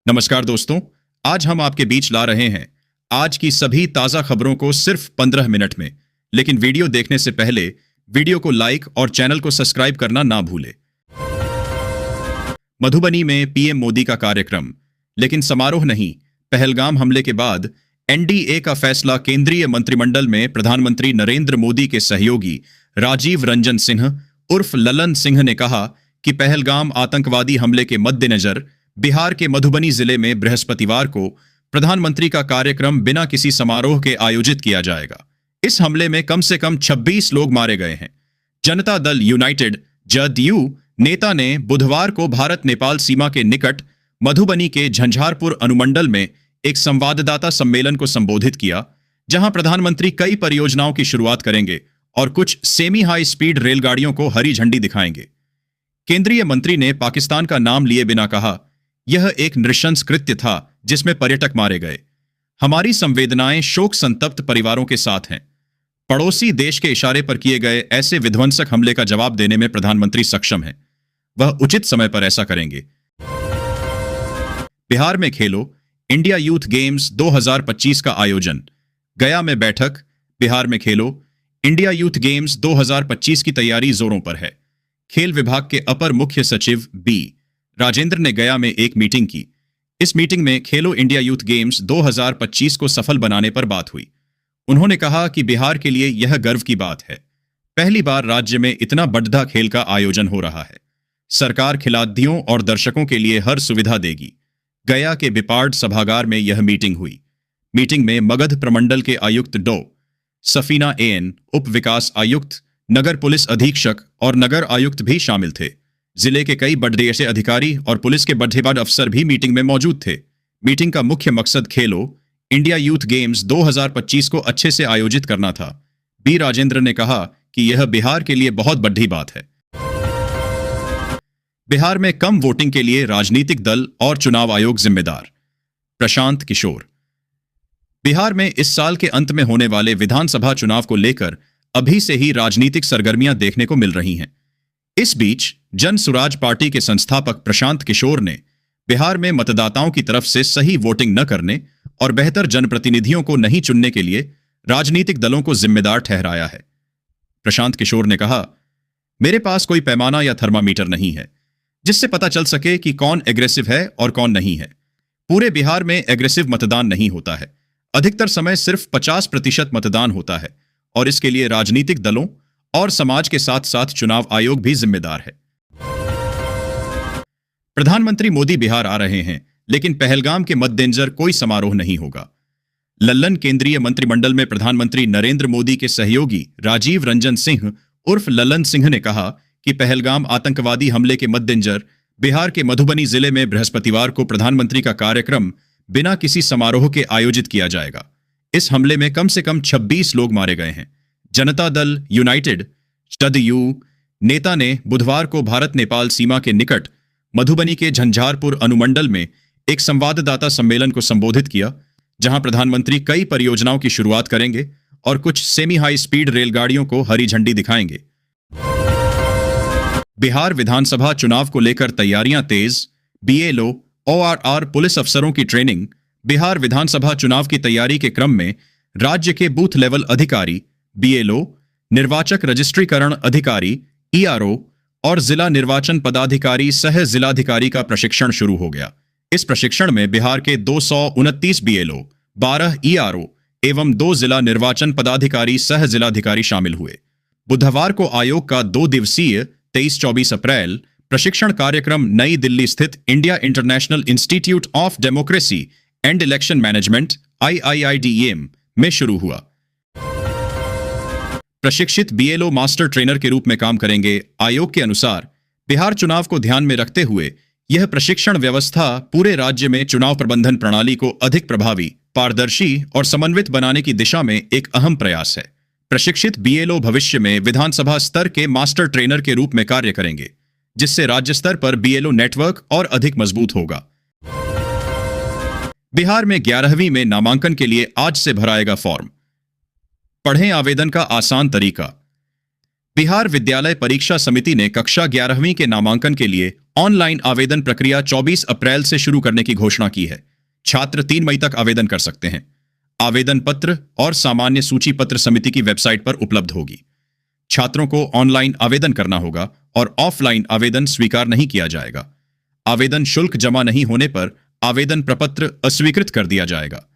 नमस्कार दोस्तों, आज हम आपके बीच ला रहे हैं आज की सभी ताजा खबरों को सिर्फ 15 मिनट में। लेकिन वीडियो देखने से पहले वीडियो को लाइक और चैनल को सब्सक्राइब करना ना भूले। मधुबनी में पीएम मोदी का कार्यक्रम, लेकिन समारोह नहीं। पहलगाम हमले के बाद एनडीए का फैसला। केंद्रीय मंत्रिमंडल में प्रधानमंत्री नरेंद्र मोदी के सहयोगी राजीव रंजन सिंह उर्फ ललन सिंह ने कहा कि पहलगाम आतंकवादी हमले के मद्देनजर बिहार के मधुबनी जिले में बृहस्पतिवार को प्रधानमंत्री का कार्यक्रम बिना किसी समारोह के आयोजित किया जाएगा। इस हमले में कम से कम 26 लोग मारे गए हैं। जनता दल यूनाइटेड जदयू नेता ने बुधवार को भारत नेपाल सीमा के निकट मधुबनी के झंझारपुर अनुमंडल में एक संवाददाता सम्मेलन को संबोधित किया, जहां प्रधानमंत्री कई परियोजनाओं की शुरुआत करेंगे और कुछ सेमी हाई स्पीड रेलगाड़ियों को हरी झंडी दिखाएंगे। केंद्रीय मंत्री ने पाकिस्तान का नाम लिए बिना कहा, यह एक नृशंस कृत्य था जिसमें पर्यटक मारे गए। हमारी संवेदनाएं शोक संतप्त परिवारों के साथ हैं। पड़ोसी देश के इशारे पर किए गए ऐसे विध्वंसक हमले का जवाब देने में प्रधानमंत्री सक्षम हैं। वह उचित समय पर ऐसा करेंगे। बिहार में खेलो इंडिया यूथ गेम्स 2025 का आयोजन। गया में बैठक। बिहार में खेलो इंडिया यूथ गेम्स 2025 की तैयारी जोरों पर है। खेल विभाग के अपर मुख्य सचिव बी राजेंद्र ने गया में एक मीटिंग की। इस मीटिंग में खेलो इंडिया यूथ गेम्स 2025 को सफल बनाने पर बात हुई। उन्होंने कहा कि बिहार के लिए यह गर्व की बात है। पहली बार राज्य में इतना बड़ा खेल का आयोजन हो रहा है। सरकार खिलाड़ियों और दर्शकों के लिए हर सुविधा देगी। गया के बिपार्ड सभागार में यह मीटिंग हुई। मीटिंग में मगध प्रमंडल के आयुक्त डॉ सफीना एन, उप विकास आयुक्त, नगर पुलिस अधीक्षक और नगर आयुक्त भी शामिल थे। जिले के कई बड़े अधिकारी और पुलिस के बड़े अफसर भी मीटिंग में मौजूद थे। मीटिंग का मुख्य मकसद खेलो इंडिया यूथ गेम्स 2025 को अच्छे से आयोजित करना था। बी राजेंद्र ने कहा कि यह बिहार के लिए बहुत बड़ी बात है। बिहार में कम वोटिंग के लिए राजनीतिक दल और चुनाव आयोग जिम्मेदार। प्रशांत किशोर। बिहार में इस साल के अंत में होने वाले विधानसभा चुनाव को लेकर अभी से ही राजनीतिक सरगर्मियां देखने को मिल रही हैं। इस बीच जन सुराज पार्टी के संस्थापक प्रशांत किशोर ने बिहार में मतदाताओं की तरफ से सही वोटिंग न करने और बेहतर जनप्रतिनिधियों को नहीं चुनने के लिए राजनीतिक दलों को जिम्मेदार ठहराया है। प्रशांत किशोर ने कहा, मेरे पास कोई पैमाना या थर्मामीटर नहीं है जिससे पता चल सके कि कौन एग्रेसिव है और कौन नहीं है। पूरे बिहार में एग्रेसिव मतदान नहीं होता है। अधिकतर समय सिर्फ 50% मतदान होता है और इसके लिए राजनीतिक दलों और समाज के साथ साथ चुनाव आयोग भी जिम्मेदार है। प्रधानमंत्री मोदी बिहार आ रहे हैं, लेकिन पहलगाम के मद्देनजर कोई समारोह नहीं होगा। लल्लन केंद्रीय मंत्रिमंडल में प्रधानमंत्री नरेंद्र मोदी के सहयोगी राजीव रंजन सिंह उर्फ ललन सिंह ने कहा कि पहलगाम आतंकवादी हमले के मद्देनजर बिहार के मधुबनी जिले में बृहस्पतिवार को प्रधानमंत्री का कार्यक्रम बिना किसी समारोह के आयोजित किया जाएगा। इस हमले में कम से कम 26 लोग मारे गए हैं। जनता दल यूनाइटेड जदयू नेता ने बुधवार को भारत नेपाल सीमा के निकट मधुबनी के झंझारपुर अनुमंडल में एक संवाददाता सम्मेलन को संबोधित किया, जहां प्रधानमंत्री कई परियोजनाओं की शुरुआत करेंगे और कुछ सेमी हाई स्पीड रेलगाड़ियों को हरी झंडी दिखाएंगे। बिहार विधानसभा चुनाव को लेकर तैयारियां तेज। बीएलओ ओआरआर पुलिस अफसरों की ट्रेनिंग। बिहार विधानसभा चुनाव की तैयारी के क्रम में राज्य के बूथ लेवल अधिकारी, बीएलओ, निर्वाचक रजिस्ट्रीकरण अधिकारी, ईआरओ और जिला निर्वाचन पदाधिकारी सह जिलाधिकारी का प्रशिक्षण शुरू हो गया। इस प्रशिक्षण में बिहार के 229 बीएलओ, 12 ईआरओ एवं 2 जिला निर्वाचन पदाधिकारी सह जिलाधिकारी शामिल हुए। बुधवार को आयोग का 2 दिवसीय 23-24 अप्रैल प्रशिक्षण कार्यक्रम नई दिल्ली स्थित India international institute of democracy and election management IIIDEM में शुरू हुआ। प्रशिक्षित बीएलओ मास्टर ट्रेनर के रूप में काम करेंगे। आयोग के अनुसार बिहार चुनाव को ध्यान में रखते हुए यह प्रशिक्षण व्यवस्था पूरे राज्य में चुनाव प्रबंधन प्रणाली को अधिक प्रभावी, पारदर्शी और समन्वित बनाने की दिशा में एक अहम प्रयास है। प्रशिक्षित बीएलओ भविष्य में विधानसभा स्तर के मास्टर ट्रेनर के रूप में कार्य करेंगे, जिससे राज्य स्तर पर बीएलओ नेटवर्क और अधिक मजबूत होगा। बिहार में 11वीं में नामांकन के लिए आज से भराएगा फॉर्म। पढ़ें आवेदन का आसान तरीका। बिहार विद्यालय परीक्षा समिति ने कक्षा 11वीं के नामांकन के लिए ऑनलाइन आवेदन प्रक्रिया 24 अप्रैल से शुरू करने की घोषणा की है। छात्र 3 मई तक आवेदन कर सकते हैं। आवेदन पत्र और सामान्य सूची पत्र समिति की वेबसाइट पर उपलब्ध होगी। छात्रों को ऑनलाइन आवेदन करना होगा और ऑफलाइन आवेदन स्वीकार नहीं किया जाएगा। आवेदन शुल्क जमा नहीं होने पर आवेदन प्रपत्र अस्वीकृत कर दिया जाएगा।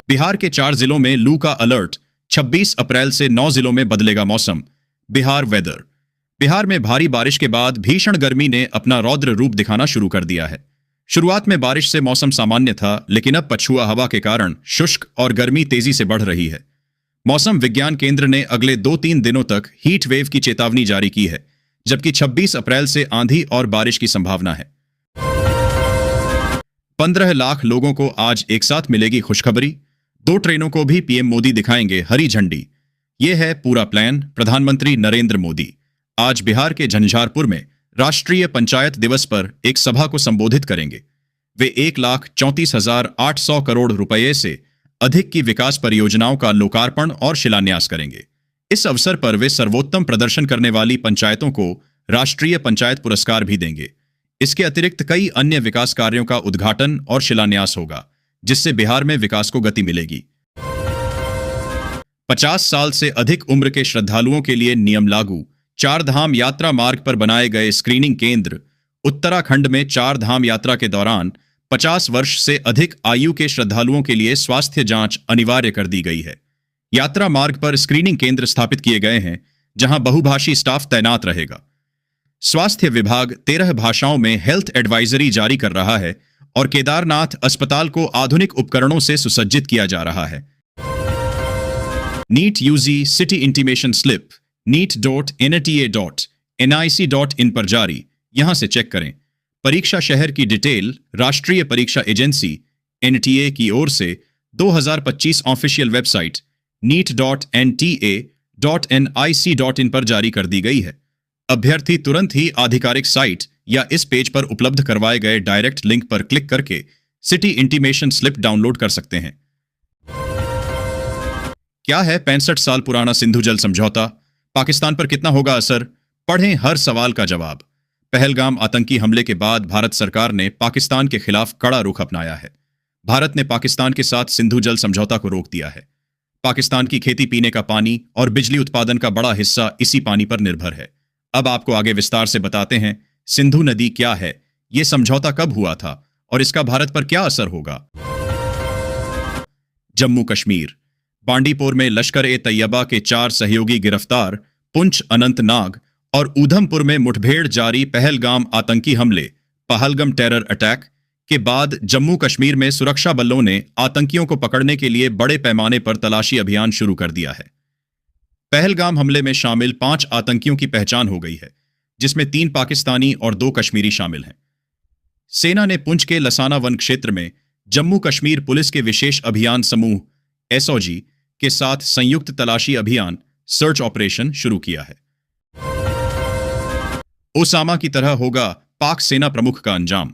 बिहार के 4 जिलों में लू का अलर्ट, 26 अप्रैल से 9 जिलों में बदलेगा मौसम। बिहार वेदर। बिहार में भारी बारिश के बाद भीषण गर्मी ने अपना रौद्र रूप दिखाना शुरू कर दिया है। शुरुआत में बारिश से मौसम सामान्य था, लेकिन अब पछुआ हवा के कारण शुष्क और गर्मी तेजी से बढ़ रही है। मौसम विज्ञान केंद्र ने अगले 2-3 दिनों तक हीट वेव की चेतावनी जारी की है, जबकि 26 अप्रैल से आंधी और बारिश की संभावना है। 15 लाख लोगों को आज एक साथ मिलेगी खुशखबरी। 2 ट्रेनों को भी पीएम मोदी दिखाएंगे हरी झंडी। ये है पूरा प्लान। प्रधानमंत्री नरेंद्र मोदी आज बिहार के झंझारपुर में राष्ट्रीय पंचायत दिवस पर एक सभा को संबोधित करेंगे। वे 1,34,800 करोड़ रुपए से अधिक की विकास परियोजनाओं का लोकार्पण और शिलान्यास करेंगे। इस अवसर पर वे सर्वोत्तम प्रदर्शन करने वाली पंचायतों को राष्ट्रीय पंचायत पुरस्कार भी देंगे। इसके अतिरिक्त कई अन्य विकास कार्यों का उद्घाटन और शिलान्यास होगा, जिससे बिहार में विकास को गति मिलेगी। 50 साल से अधिक उम्र के श्रद्धालुओं के लिए नियम लागू। 4 धाम यात्रा मार्ग पर बनाए गए स्क्रीनिंग केंद्र। उत्तराखंड में 4 धाम यात्रा के दौरान 50 वर्ष से अधिक आयु के श्रद्धालुओं के लिए स्वास्थ्य जांच अनिवार्य कर दी गई है। यात्रा मार्ग पर स्क्रीनिंग केंद्र स्थापित किए गए हैं, जहां बहुभाषी स्टाफ तैनात रहेगा। स्वास्थ्य विभाग 13 भाषाओं में हेल्थ एडवाइजरी जारी कर रहा है और केदारनाथ अस्पताल को आधुनिक उपकरणों से सुसज्जित किया जा रहा है। NEET UG city intimation slip neet.nata.nic.in पर जारी। यहां से चेक करें। परीक्षा शहर की डिटेल राष्ट्रीय परीक्षा एजेंसी NTA की ओर से 2025 ऑफिशियल वेबसाइट neet.nta.nic.in पर जारी कर दी गई है। अभ्यर्थी तुरंत ही आधिकारिक साइट या इस पेज पर उपलब्ध करवाए गए डायरेक्ट लिंक पर क्लिक करके सिटी इंटीमेशन स्लिप डाउनलोड कर सकते हैं। क्या है 65 साल पुराना सिंधु जल समझौता? पाकिस्तान पर कितना होगा असर? पढ़ें हर सवाल का जवाब। पहलगाम आतंकी हमले के बाद भारत सरकार ने पाकिस्तान के खिलाफ कड़ा रुख अपनाया है। भारत ने पाकिस्तान के साथ सिंधु जल समझौता को रोक दिया है। पाकिस्तान की खेती, पीने का पानी और बिजली उत्पादन का बड़ा हिस्सा इसी पानी पर निर्भर है। अब आपको आगे विस्तार से बताते हैं सिंधु नदी क्या है, यह समझौता कब हुआ था और इसका भारत पर क्या असर होगा। जम्मू कश्मीर। बांडीपोर में लश्कर-ए-तैयबा के 4 सहयोगी गिरफ्तार। पुंछ, अनंतनाग और ऊधमपुर में मुठभेड़ जारी। पहलगाम आतंकी हमले, पहलगाम टेरर अटैक के बाद जम्मू कश्मीर में सुरक्षा बलों ने आतंकियों को पकड़ने के लिए बड़े पैमाने पर तलाशी अभियान शुरू कर दिया है। पहलगाम हमले में शामिल 5 आतंकियों की पहचान हो गई है, जिसमें 3 पाकिस्तानी और 2 कश्मीरी शामिल हैं। सेना ने पुंछ के लसाना वन क्षेत्र में जम्मू कश्मीर पुलिस के विशेष अभियान समूह SOG के साथ संयुक्त तलाशी अभियान सर्च ऑपरेशन शुरू किया है। ओसामा की तरह होगा पाक सेना प्रमुख का अंजाम।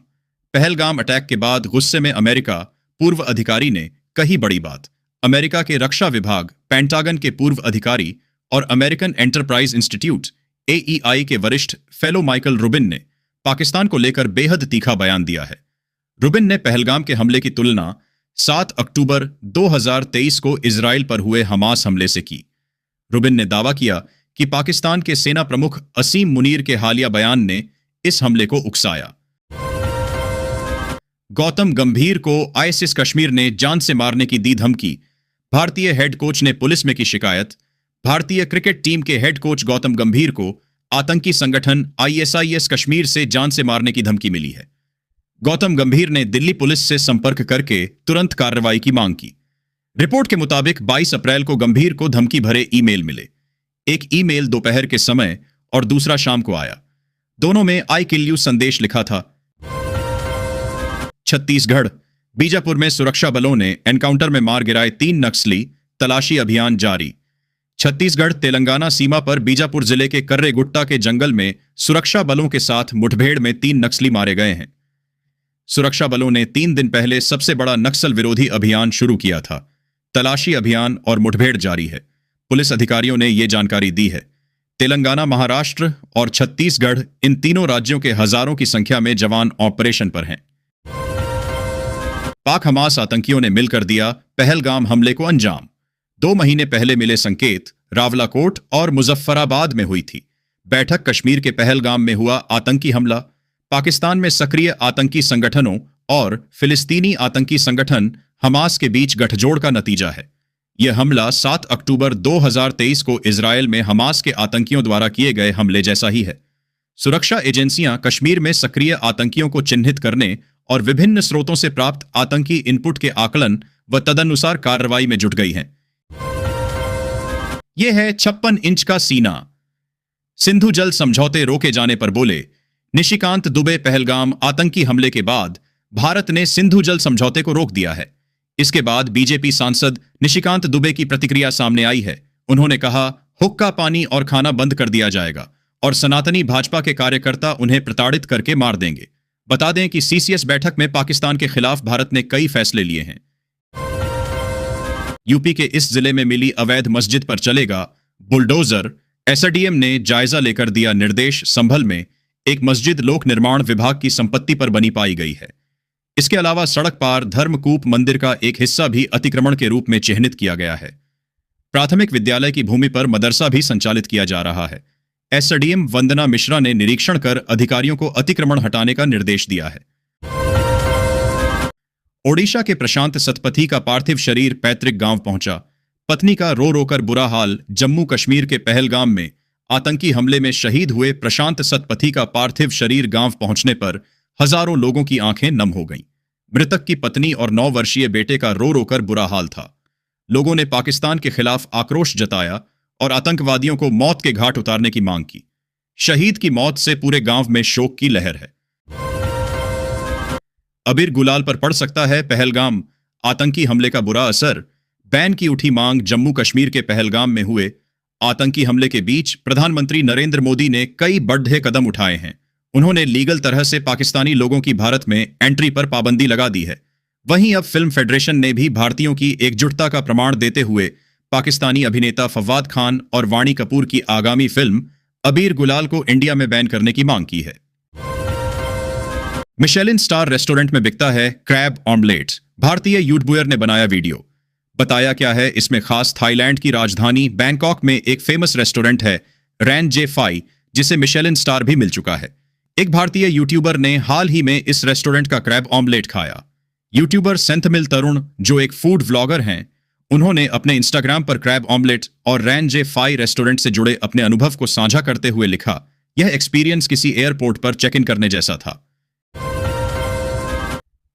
पहलगाम अटैक के बाद गुस्से में अमेरिका पूर्व अधिकारी ने कही बड़ी बात। अमेरिका के रक्षा विभाग पेंटागन के पूर्व अधिकारी और अमेरिकन एंटरप्राइज इंस्टीट्यूट AEI के वरिष्ठ फेलो माइकल रुबिन ने पाकिस्तान को लेकर बेहद तीखा बयान दिया है। रुबिन ने पहलगाम के हमले की तुलना 7 अक्टूबर 2023 को इजराइल पर हुए हमास हमले से की। रुबिन ने दावा किया कि पाकिस्तान के सेना प्रमुख असीम मुनीर के हालिया बयान ने इस हमले को उकसाया। गौतम गंभीर को ISIS कश्मीर ने जान से मारने की दी धमकी। भारतीय हेड कोच ने पुलिस में की शिकायत। भारतीय क्रिकेट टीम के हेड कोच गौतम गंभीर को आतंकी संगठन ISIS कश्मीर से जान से मारने की धमकी मिली है। गौतम गंभीर ने दिल्ली पुलिस से संपर्क करके तुरंत कार्रवाई की मांग की। रिपोर्ट के मुताबिक 22 अप्रैल को गंभीर को धमकी भरे ईमेल मिले। एक ईमेल दोपहर के समय और दूसरा शाम को आया। दोनों में आई किल यू संदेश लिखा था। छत्तीसगढ़। बीजापुर में सुरक्षा बलों ने एनकाउंटर में मार गिराए 3 नक्सली। तलाशी अभियान जारी। छत्तीसगढ़ तेलंगाना सीमा पर बीजापुर जिले के कर्रेगुट्टा के जंगल में सुरक्षा बलों के साथ मुठभेड़ में 3 नक्सली मारे गए हैं। सुरक्षा बलों ने 3 दिन पहले सबसे बड़ा नक्सल विरोधी अभियान शुरू किया था। तलाशी अभियान और मुठभेड़ जारी है। पुलिस अधिकारियों ने ये जानकारी दी है। तेलंगाना, महाराष्ट्र और छत्तीसगढ़, इन तीनों राज्यों के हजारों की संख्या में जवान ऑपरेशन पर हैं। पाक हमास आतंकियों ने मिलकर दिया पहलगाम हमले को अंजाम। 2 महीने पहले मिले संकेत रावलाकोट और मुजफ्फराबाद में हुई थी बैठक। कश्मीर के पहलगाम में हुआ आतंकी हमला पाकिस्तान में सक्रिय आतंकी संगठनों और फिलिस्तीनी आतंकी संगठन हमास के बीच गठजोड़ का नतीजा है। यह हमला 7 अक्टूबर 2023 को इजरायल में हमास के आतंकियों द्वारा किए गए हमले जैसा ही है। सुरक्षा एजेंसियां कश्मीर में सक्रिय आतंकियों को चिन्हित करने और विभिन्न स्रोतों से प्राप्त आतंकी इनपुट के आकलन व तदनुसार कार्रवाई में जुट गई हैं। यह है 56 इंच का सीना। सिंधु जल समझौते रोके जाने पर बोले निशिकांत दुबे। पहलगाम आतंकी हमले के बाद भारत ने सिंधु जल समझौते को रोक दिया है। इसके बाद बीजेपी सांसद निशिकांत दुबे की प्रतिक्रिया सामने आई है। उन्होंने कहा, हुक्का पानी और खाना बंद कर दिया जाएगा और सनातनी भाजपा के कार्यकर्ता उन्हें प्रताड़ित करके मार देंगे। बता दें कि सीसीएस बैठक में पाकिस्तान के खिलाफ भारत ने कई फैसले लिए हैं। यूपी के इस जिले में मिली अवैध मस्जिद पर चलेगा बुलडोजर। एसडीएम ने जायजा लेकर दिया निर्देश। संभल में एक मस्जिद लोक निर्माण विभाग की संपत्ति पर बनी पाई गई है। इसके अलावा सड़क पार धर्मकूप मंदिर का एक हिस्सा भी अतिक्रमण के रूप में चिह्नित किया गया है। प्राथमिक विद्यालय की भूमि पर मदरसा भी संचालित किया जा रहा है। एसडीएम वंदना मिश्रा ने निरीक्षण कर अधिकारियों को अतिक्रमण हटाने का निर्देश दिया है। ओडिशा के प्रशांत सतपथी का पार्थिव शरीर पैतृक गांव पहुंचा। पत्नी का रो रोकर बुरा हाल। जम्मू कश्मीर के पहलगाम में आतंकी हमले में शहीद हुए प्रशांत सतपथी का पार्थिव शरीर गांव पहुंचने पर हजारों लोगों की आंखें नम हो गईं। मृतक की पत्नी और 9 वर्षीय बेटे का रो रोकर बुरा हाल था। लोगों ने पाकिस्तान के खिलाफ आक्रोश जताया और आतंकवादियों को मौत के घाट उतारने की मांग की। शहीद की मौत से पूरे गांव में शोक की लहर है। अबीर गुलाल पर पड़ सकता है पहलगाम आतंकी हमले का बुरा असर। बैन की उठी मांग। जम्मू कश्मीर के पहलगाम में हुए आतंकी हमले के बीच प्रधानमंत्री नरेंद्र मोदी ने कई बड़े कदम उठाए हैं। उन्होंने लीगल तरह से पाकिस्तानी लोगों की भारत में एंट्री पर पाबंदी लगा दी है। वहीं अब फिल्म फेडरेशन ने भी भारतीयों की एकजुटता का प्रमाण देते हुए पाकिस्तानी अभिनेता फवाद खान और वाणी कपूर की आगामी फिल्म अबीर गुलाल को इंडिया में बैन करने की मांग की है। मिशेलिन स्टार रेस्टोरेंट में बिकता है क्रैब ऑमलेट। भारतीय यूट्यूबर ने बनाया वीडियो। बताया क्या है इसमें खास। थाईलैंड की राजधानी बैंकॉक में एक फेमस रेस्टोरेंट है रैन जे फाई, जिसे मिशेलिन स्टार भी मिल चुका है। एक भारतीय यूट्यूबर ने हाल ही में इस रेस्टोरेंट का क्रैब ऑमलेट खाया। यूट्यूबर सेंथमिल तरुण, जो एक फूड व्लॉगर हैं, उन्होंने अपने इंस्टाग्राम पर क्रैब ऑमलेट और रैन जे फाई रेस्टोरेंट से जुड़े अपने अनुभव को साझा करते हुए लिखा, यह एक्सपीरियंस किसी एयरपोर्ट पर चेक इन करने जैसा था।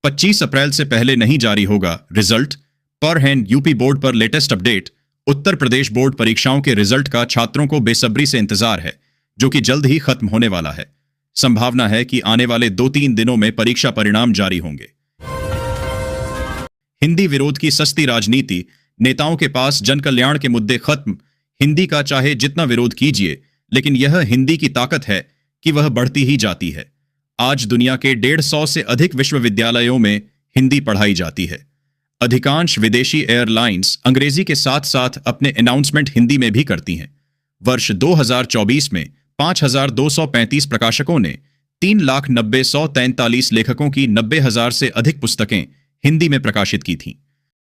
25 अप्रैल से पहले नहीं जारी होगा रिजल्ट। पर हैंड यूपी बोर्ड पर latest update. Uttar Pradesh board परीक्षाओं के रिजल्ट का छात्रों को बेसब्री से इंतजार है, जो कि जल्द ही खत्म होने वाला है। संभावना है कि आने वाले 2-3 दिनों में परीक्षा परिणाम जारी होंगे। हिंदी विरोध की सस्ती राजनीति। नेताओं के पास जन कल्याण के मुद्दे खत्म। हिंदी का चाहे जितना विरोध कीजिए, लेकिन यह हिंदी की ताकत है कि वह बढ़ती ही जाती है। आज दुनिया के 150 से अधिक विश्वविद्यालयों में हिंदी पढ़ाई जाती है। अधिकांश विदेशी एयरलाइंस अंग्रेजी के साथ साथ अपने अनाउंसमेंट हिंदी में भी करती हैं। वर्ष 2024 में 5,235 प्रकाशकों ने 3,90,143 लेखकों की 90,000 से अधिक पुस्तकें हिंदी में प्रकाशित की थीं।